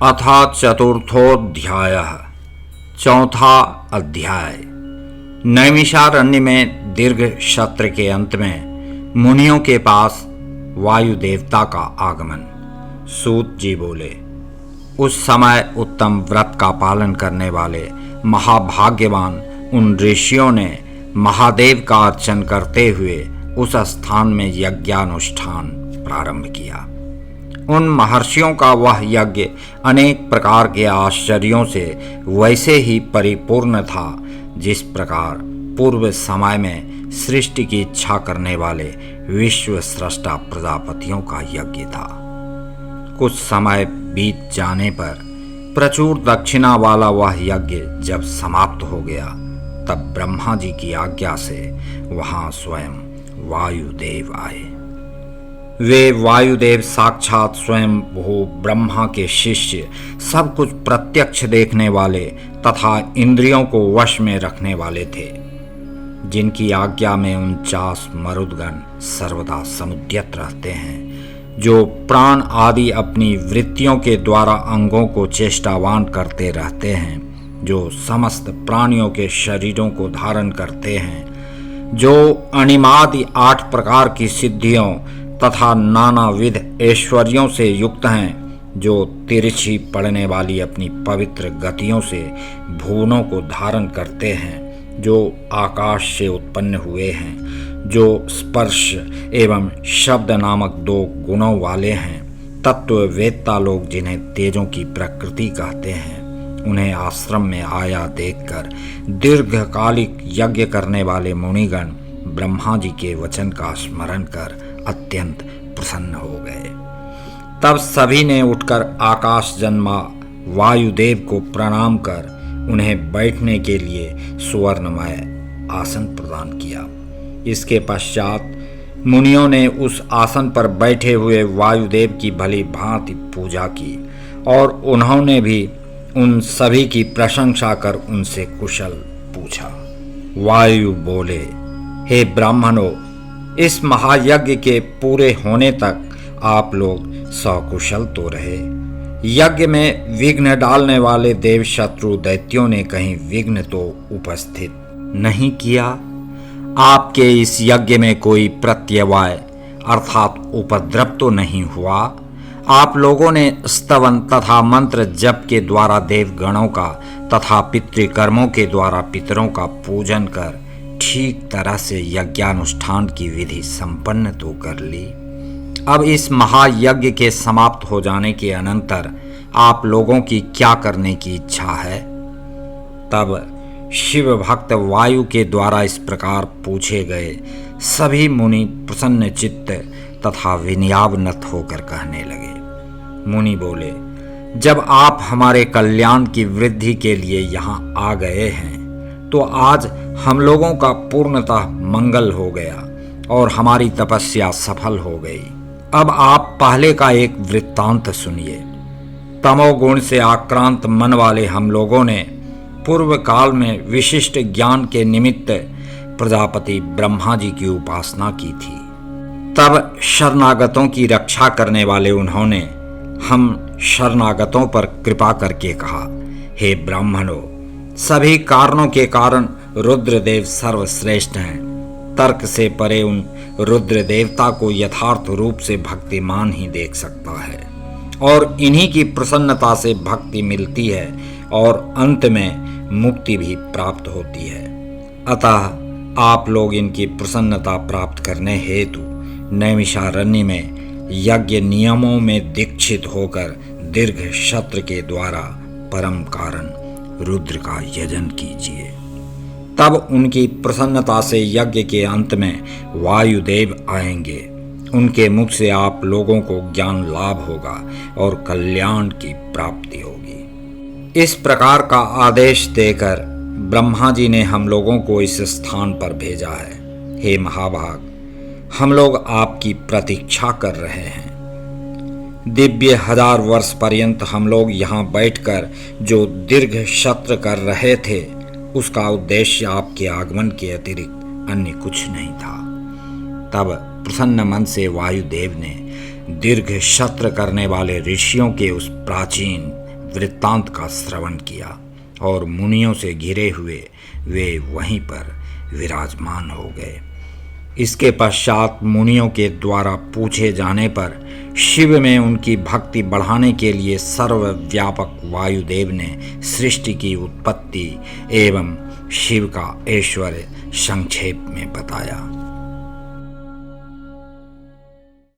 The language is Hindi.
अथ चतुर्थोऽध्यायः। चौथा अध्याय। नैमिषारण्य में दीर्घ सत्र के अंत में मुनियों के पास वायु देवता का आगमन। सूत जी बोले, उस समय उत्तम व्रत का पालन करने वाले महाभाग्यवान उन ऋषियों ने महादेव का अर्चन करते हुए उस स्थान में यज्ञानुष्ठान प्रारंभ किया। उन महर्षियों का वह यज्ञ अनेक प्रकार के आश्चर्यों से वैसे ही परिपूर्ण था जिस प्रकार पूर्व समय में सृष्टि की इच्छा करने वाले विश्व स्रष्टा प्रजापतियों का यज्ञ था। कुछ समय बीत जाने पर प्रचुर दक्षिणा वाला वह यज्ञ जब समाप्त हो गया, तब ब्रह्मा जी की आज्ञा से वहां स्वयं वायुदेव आए। वे वायुदेव साक्षात स्वयं भू ब्रह्मा के शिष्य, सब कुछ प्रत्यक्ष देखने वाले तथा इंद्रियों को वश में रखने वाले थे, जिनकी आज्ञा में 49 मरुदगण सर्वदा समुद्यत रहते हैं, जो प्राण आदि अपनी वृत्तियों के द्वारा अंगों को चेष्टावान करते रहते हैं, जो समस्त प्राणियों के शरीरों को धारण करते हैं, जो अणिमादि 8 प्रकार की सिद्धियों तथा नानाविध ऐश्वर्यों से युक्त हैं, जो तिरछी पड़ने वाली अपनी पवित्र गतियों से भुवनों को धारण करते हैं, जो आकाश से उत्पन्न हुए हैं, जो स्पर्श एवं शब्द नामक 2 गुणों वाले हैं, तत्ववेत्ता लोग जिन्हें तेजों की प्रकृति कहते हैं, उन्हें आश्रम में आया देखकर दीर्घकालिक यज्ञ करने वाले मुनिगण ब्रह्मा जी के वचन का स्मरण कर अत्यंत प्रसन्न हो गए। तब सभी ने उठकर आकाश जन्मा वायुदेव को प्रणाम कर उन्हें बैठने के लिए सुवर्णमय आसन प्रदान किया। इसके पश्चात मुनियों ने उस आसन पर बैठे हुए वायुदेव की भली भांति पूजा की और उन्होंने भी उन सभी की प्रशंसा कर उनसे कुशल पूछा। वायु बोले, हे ब्राह्मणों, इस महायज्ञ के पूरे होने तक आप लोग सकुशल तो रहे। यज्ञ में विघ्न डालने वाले देव शत्रु दैत्यों ने कहीं विघ्न तो उपस्थित नहीं किया। आपके इस यज्ञ में कोई प्रत्यवाय अर्थात उपद्रव तो नहीं हुआ। आप लोगों ने स्तवन तथा मंत्र जप के द्वारा देवगणों का तथा पितृकर्मों के द्वारा पितरों का पूजन कर ठीक तरह से यज्ञानुष्ठान की विधि संपन्न तो कर ली। अब इस महायज्ञ के समाप्त हो जाने के अनंतर आप लोगों की क्या करने की इच्छा है? तब शिव भक्त वायु के द्वारा इस प्रकार पूछे गए सभी मुनि प्रसन्न चित्त तथा विनयावनत होकर कहने लगे। मुनि बोले, जब आप हमारे कल्याण की वृद्धि के लिए यहाँ आ गए हैं, तो आज हम लोगों का पूर्णतः मंगल हो गया और हमारी तपस्या सफल हो गई। अब आप पहले का एक वृत्तांत सुनिए। तमोगुण से आक्रांत मन वाले हम लोगों ने पूर्व काल में विशिष्ट ज्ञान के निमित्त प्रजापति ब्रह्मा जी की उपासना की थी। तब शरणागतों की रक्षा करने वाले उन्होंने हम शरणागतों पर कृपा करके कहा, हे ब्राह्मणों, सभी कारणों के कारण रुद्रदेव सर्वश्रेष्ठ हैं। तर्क से परे उन रुद्र देवता को यथार्थ रूप से भक्तिमान ही देख सकता है और इन्हीं की प्रसन्नता से भक्ति मिलती है और अंत में मुक्ति भी प्राप्त होती है। अतः आप लोग इनकी प्रसन्नता प्राप्त करने हेतु नैमिषारण्य में यज्ञ नियमों में दीक्षित होकर दीर्घ सत्र के द्वारा परम कारण रुद्र का यजन कीजिए। तब उनकी प्रसन्नता से यज्ञ के अंत में वायुदेव आएंगे। उनके मुख से आप लोगों को ज्ञान लाभ होगा और कल्याण की प्राप्ति होगी। इस प्रकार का आदेश देकर ब्रह्मा जी ने हम लोगों को इस स्थान पर भेजा है। हे महाभाग, हम लोग आपकी प्रतीक्षा कर रहे हैं। दिव्य 1000 वर्ष पर्यंत हम लोग यहाँ बैठकर जो दीर्घ सत्र कर रहे थे, उसका उद्देश्य आपके आगमन के अतिरिक्त अन्य कुछ नहीं था। तब प्रसन्न मन से वायुदेव ने दीर्घ सत्र करने वाले ऋषियों के उस प्राचीन वृत्तांत का श्रवण किया और मुनियों से घिरे हुए वे वहीं पर विराजमान हो गए। इसके पश्चात मुनियों के द्वारा पूछे जाने पर शिव में उनकी भक्ति बढ़ाने के लिए सर्वव्यापक वायुदेव ने सृष्टि की उत्पत्ति एवं शिव का ऐश्वर्य संक्षेप में बताया।